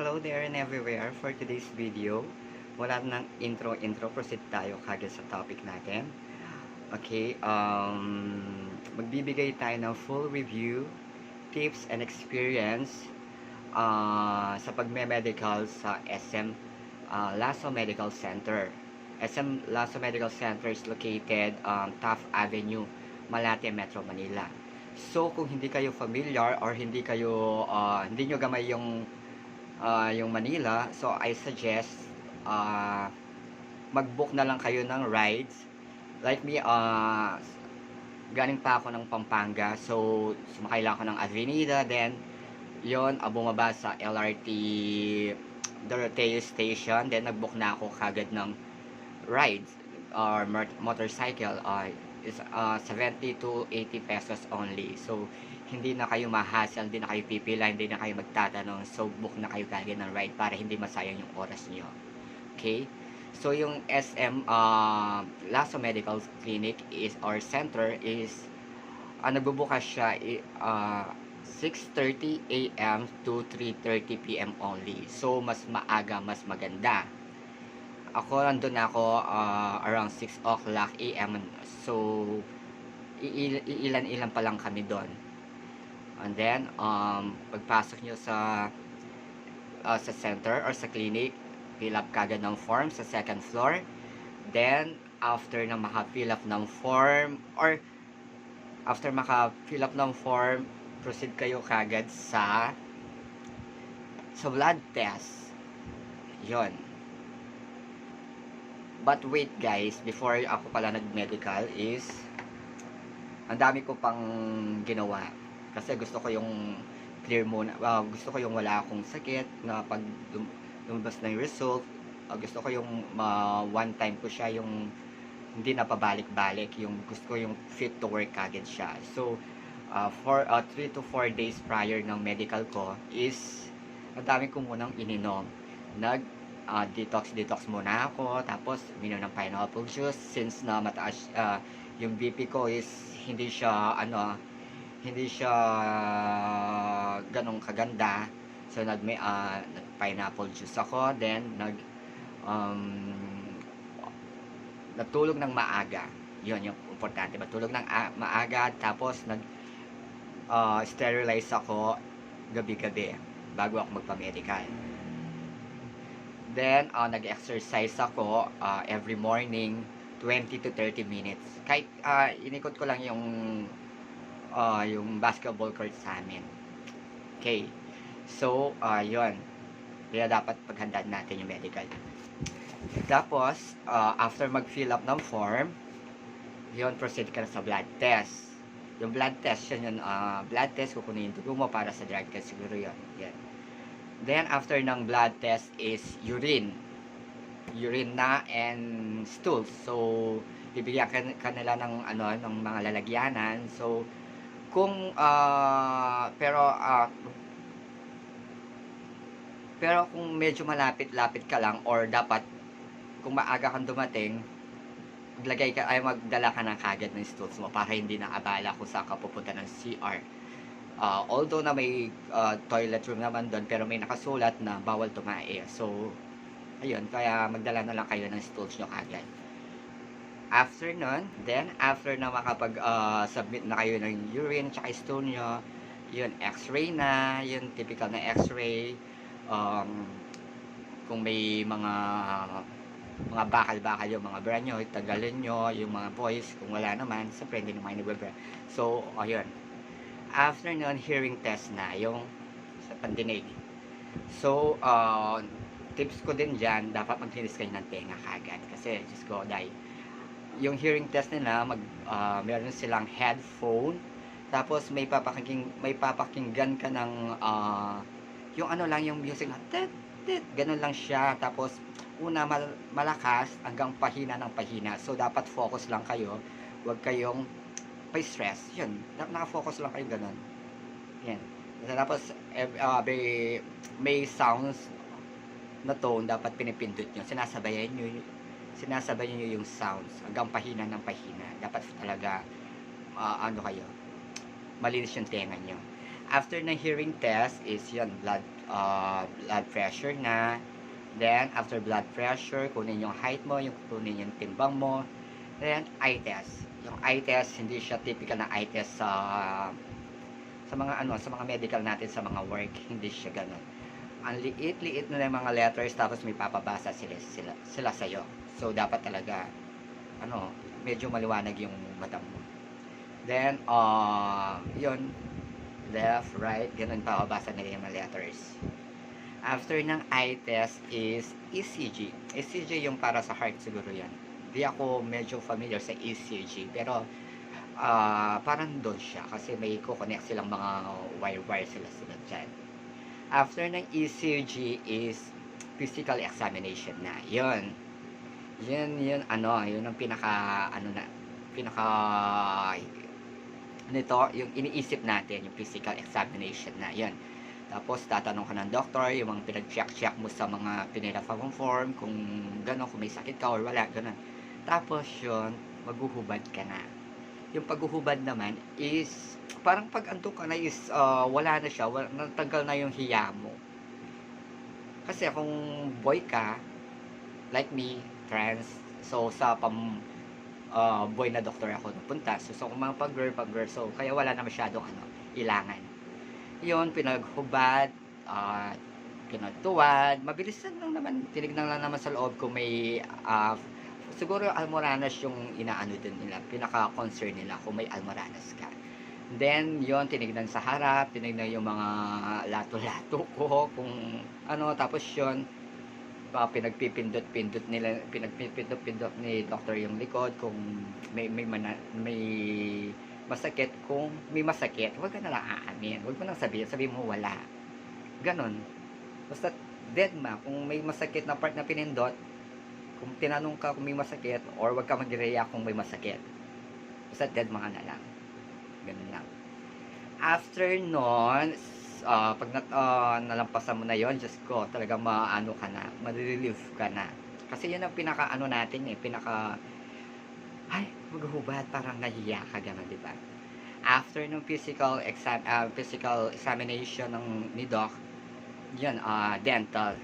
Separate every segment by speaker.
Speaker 1: hello there and everywhere for today's video. Wala nang intro, proceed tayo kagad sa topic natin. Okay, magbibigay tayo ng full review, tips and experience sa pagme-medical sa SM Lasso Medical Center. SM Lasso Medical Center is located Taft Avenue, Malate, Metro Manila. So kung hindi kayo familiar or hindi nyo gamay yung Manila, so I suggest mag-book na lang kayo ng rides. Like me, galing pa ako ng Pampanga, so sumakay lang ako ng Avenida, then yon bumaba sa LRT Doroteo Station, then nag-book na ako kagad ng rides or motorcycle. Is 70 to 80 pesos only. So, hindi na kayo ma-hassle, hindi na kayo pipila, hindi na kayo magtatanong. So, book na kayo kagad ng ride para hindi masayang yung oras niyo. Okay? So, yung SM Lasso Medical Clinic is or center is nagbubukas siya 6:30 AM to 3:30 PM only. So, mas maaga, mas maganda. Ako, nandun ako around 6 o'clock AM. So, ilan-ilan pa lang kami doon. And then, pagpasok nyo sa center or sa clinic, fill up kagad ng form sa second floor. Then, after na maka-fill up ng form, proceed kayo kagad sa blood test. Yon. But wait guys, before ako pala nag-medical is ang dami ko pang ginawa. Kasi gusto ko yung clear muna. Gusto ko yung wala akong sakit na pag lumabas na yung result. Gusto ko yung one time ko siya, yung hindi na pabalik-balik. Yung gusto ko yung fit to work agad siya. So, for 3 to 4 days prior ng medical ko is ang dami ko munang ininom. Detox muna ako, tapos minom ng pineapple juice since na mataas yung BP ko is hindi siya ganong kaganda. So pineapple juice ako, then natulog ng maaga. Yun yung importante, matulog ng maaga, tapos sterilize ako gabi-gabi bago ako magpa-medical. Then, nag-exercise ako every morning, 20 to 30 minutes. Kahit inikot ko lang yung basketball court sa amin. Okay. So, yun. Kaya dapat paghandaan natin yung medical. Tapos, after mag-fill up ng form, yun, proceed ka na sa blood test. Yung blood test, yun blood test, kukunin yung dugo mo para sa drug test siguro yun. Yan. Then, after ng blood test is urine na and stools. So, bibigyan ka nila ng mga lalagyanan. So, pero kung medyo malapit-lapit ka lang or dapat kung maaga kang dumating, magdala ka ng kagad ng stools mo para hindi na abala kung saan ka pupunta ng CR. Although na may toilet room naman doon, pero may nakasulat na bawal tumae. So, ayun, kaya magdala na lang kayo ng stools nyo kagad. After na makapag-submit na kayo ng urine tsaka stool nyo, yun, x-ray na, yun, typical na x-ray. Kung may mga bakal-bakal yung mga bra nyo, tagalin nyo, yung mga boys, kung wala naman, siyempre hindi naman nabibra. So, ayun. After nun, hearing test na, yung sa pandinig. So, tips ko din dyan, dapat maglinis kayo ng tenga kagad. Kasi, just go, die. Yung hearing test nila, meron silang headphone, tapos may papakinggan ka ng, yung yung music na, ganun lang siya. Tapos, una, malakas, hanggang pahina ng pahina. So, dapat focus lang kayo. Huwag kayong pa-stress. Yun, nakafocus lang kayo ganun. Yan. Tapos, may sounds na tone, dapat pinipindot nyo. Sinasabayan nyo yung sounds. Hanggang pahina ng pahina. Dapat talaga, malinis yung tenga nyo. After ng hearing test is yun, blood pressure na. Then, after blood pressure, kunin yung height mo, kunin yung timbang mo. Then, eye test. Yung eye test, hindi siya typical na eye test sa mga sa mga medical natin, sa mga work, hindi siya ganun. Ang liit-liit na ng mga letters, tapos may papabasa sila sa'yo. So, dapat talaga, medyo maliwanag yung mata mo. Then, yun, left, right, ganun papabasa nila yung mga letters. After ng eye test is ECG. ECG yung para sa heart siguro yan. Di ako medyo familiar sa ECG, pero parang doon siya kasi may kukonect silang mga wire sila dyan. After ng ECG is physical examination na. Yun yun ang pinaka nito, yung iniisip natin, yung physical examination na. Yun. Tapos tatanong ka ng doctor, yung mga pinag-check mo sa mga pinila-form kung gano'n, kung may sakit ka or wala, gano'n. Tapos yun, maghuhubad ka na. Yung paghuhubad naman is parang pag andun ka na is wala na siya, natanggal na yung hiya mo. Kasi kung boy ka, like me, trans, so sa boy na doktor ako napunta. So kung mga pag-girl, so kaya wala na masyadong ilangan. Yun, pinaghubad, pinagtuwad, mabilis lang naman, tinignan lang naman sa loob kung may siguro almoranas yung inaano din nila, pinaka-concern nila kung may almoranas ka. Then, yon, tinignan sa harap, tinignan yung mga lato-lato ko, kung tapos yon, pinagpipindot-pindot ni doctor yung likod, kung may masakit. Kung may masakit, huwag ka na lang aamin, huwag mo nang sabihin mo wala. Ganon. Basta dead ma, kung may masakit na part na pinindot, kung tinanong ka kung may masakit, or wag ka mag-react kung may masakit, basta dead mga na lang. Ganun lang. After nun, pag nalampasan mo na yon, just ko, talaga ka na, ma-relieve ka na. Kasi yun ang natin ay, maghuhubad, parang nahiya ka, gano'n, di ba? After ng physical examination ni doc, yun, dental.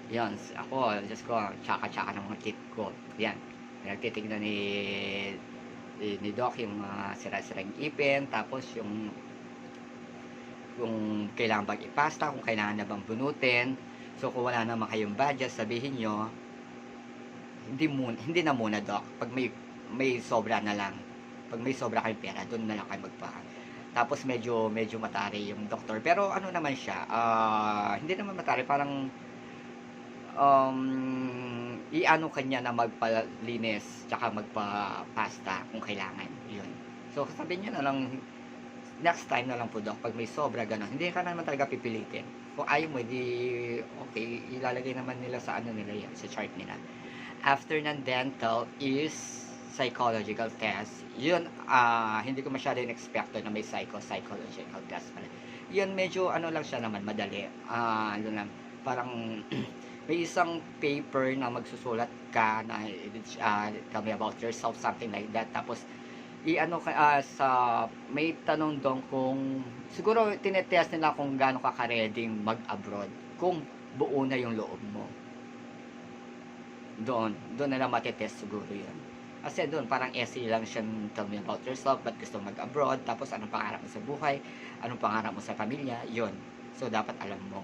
Speaker 1: Yan, ako, just ko, tsaka ng mga teeth ko. Yan, nagtitignan ni doc yung sira-sirang ipin, tapos yung kailangan bang ipasta, kung kailangan na bang bunutin. So, kung wala naman kayong budget, sabihin nyo, hindi na muna, doc. Pag may sobra na lang, pag may sobra kayong pera, doon na lang kayo tapos medyo matari yung doktor, pero naman siya, hindi naman matari, parang kanya na magpalinis tsaka magpa-pasta kung kailangan. Yun. So sabi niya na lang, next time na lang po, doc, pag may sobra gano'n, hindi ka naman talaga pipilitin. Kung ayaw mo, okay, ilalagay naman nila sa nila yan, sa chart nila. After ng dental is psychological test. Yun, hindi ko masyado in-expecto na may psychological test pala. Yun, medyo lang siya naman, madali. Lang, parang may isang paper na magsusulat ka na tell me about yourself, something like that. Tapos may tanong doon kung siguro tinetest nila kung gaano ka ka-ready mag-abroad, kung buo na yung loob mo. Doon nila matitest siguro yun. Kasi doon, parang essay lang siya, tell me about yourself, ba't gusto mag-abroad, tapos anong pangarap mo sa buhay, anong pangarap mo sa pamilya, yun. So, dapat alam mo.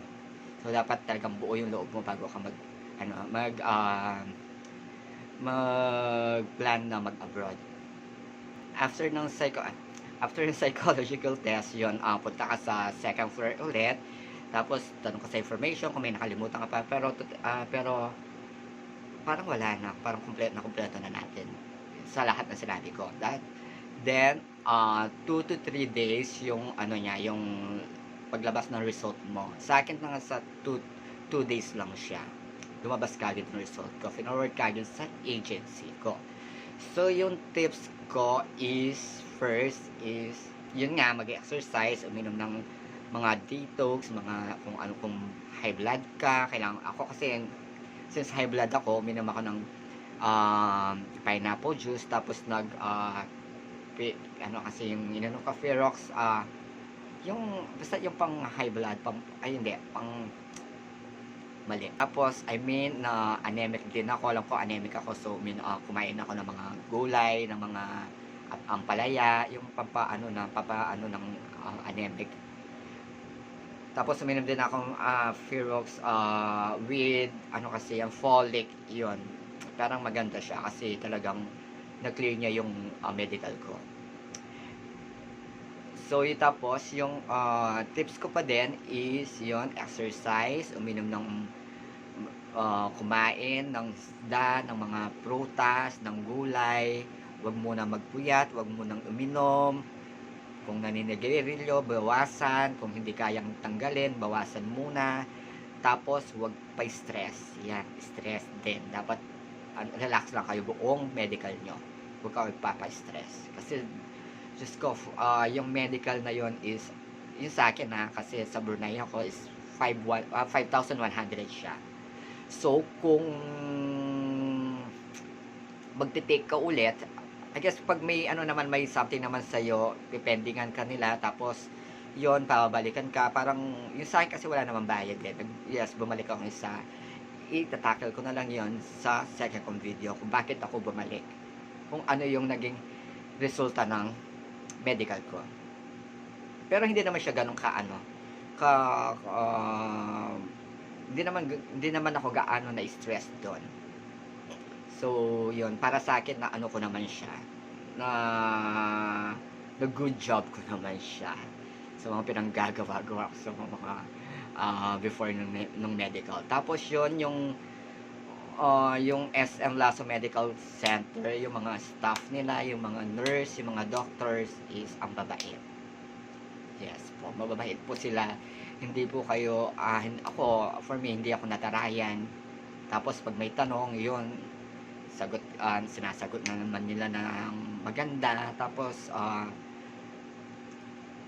Speaker 1: So, dapat talagang buo yung loob mo bago ka mag-plan na mag-abroad. After ng psychological test, yun, punta ka sa second floor ulit, tapos tanong ka sa information kung may nakalimutan ka pa, pero parang wala na, parang kompleto na natin sa lahat ng sinabi ko. Then 2 to 3 days yung yung paglabas ng result mo. Sa akin na sa 2 days lang siya, lumabas kagad ng result ko, forward kagad sa agency ko. So yung tips ko is, first is yun nga, mag-exercise, uminom ng mga detox, kung high blood ka, kailangan ako kasi since high blood ako, uminom ako ng pineapple juice, tapos kasi yung Ferox, Yung basta yung pang high blood, ay hindi, pang mali. Tapos, I mean, na anemic din ako. Alam ko, anemic ako. So, kumain ako ng mga gulay, ng mga ampalaya, yung pampaano ng anemic. Tapos, uminom din akong Ferox with, ano kasi, yung folic, yun. Parang maganda siya kasi talagang na-clear niya yung medical ko. So, tapos, yung tips ko pa din is, yun, exercise, uminom ng kumain ng isda, ng mga prutas, ng gulay, huwag muna magpuyat, huwag munang uminom, kung naninigarilyo, bawasan, kung hindi kayang tanggalin, bawasan muna, tapos huwag pa stress, yan, stress din, dapat relax lang kayo buong medical nyo, huwag ka magpapa-stress, kasi just ko, yung medical na yon is, yung sa akin kasi sa Brunei ako is 5,100 siya. So, kung magte-take ka ulit, I guess pag may ano naman, may something naman sa'yo, dependingan ka nila, tapos yon pabalikan ka, parang yung sa akin kasi wala naman bayad yes, bumalik ako isa, itatakil ko na lang yon sa second kong video kung bakit ako bumalik, kung ano yung naging resulta ng medical ko. Pero hindi naman siya ganun ka ano, ka hindi naman ako gaano na stress doon. So, yun, para sa akin na ano ko naman siya, na good job ko naman siya sa mga pinanggagawa-gawa ko sa mga before nung medical. Tapos yun, yung SM Lasso Medical Center, yung mga staff nila, yung mga nurse, yung mga doctors is ang babait. Yes po, mababait po sila. Hindi po kayo, ako, for me, hindi ako natarayan. Tapos pag may tanong, yun, sinasagot na naman nila ng maganda. Tapos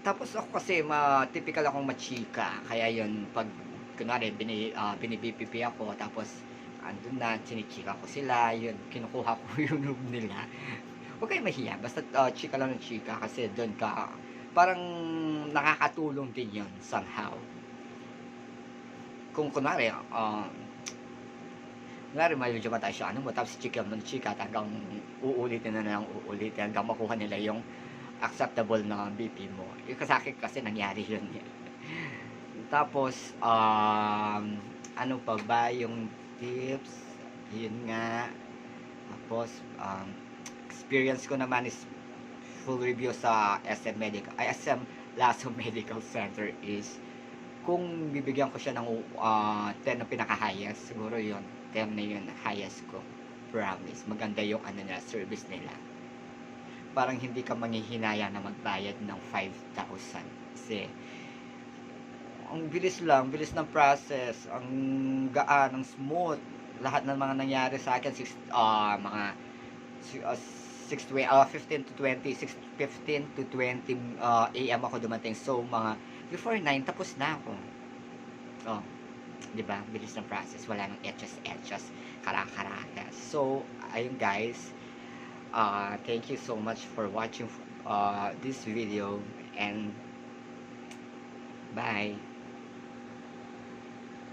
Speaker 1: ako kasi, typical akong machika. Kaya yun, pag, kunwari, binibipipi ako, tapos, andun na, chinichika ko sila, yun, kinukuha ko yung room nila. Huwag kayo mahiya, basta chika lang ng chika, kasi doon ka, parang nakakatulong din yun somehow. Kung kunwari, medyo mataas siya, ano mo, tapos chika mo ng chika, hanggang uulitin hanggang makuha nila yung acceptable na BP mo. Yung kasakit kasi nangyari yun. Tapos, ano pa ba yung tips? Yun nga. Tapos, experience ko naman is full review sa SM Lasso Medical Center is kung bibigyan ko siya ng 10 na pinaka-highest, siguro yun, 10 na yun, highest ko. Promise. Maganda yung service nila. Parang hindi ka manghihinayang na magbayad ng 5,000. Kasi, ang bilis ng process, ang gaan, ang smooth. Lahat ng mga nangyari sa akin, mga 15 to 20 AM ako dumating. So, mga before 9, tapos na ako. Oh, di ba? Bilis ng process. Wala nang etchas, karakarakas. So, ayun guys. Thank you so much for watching this video. And, bye.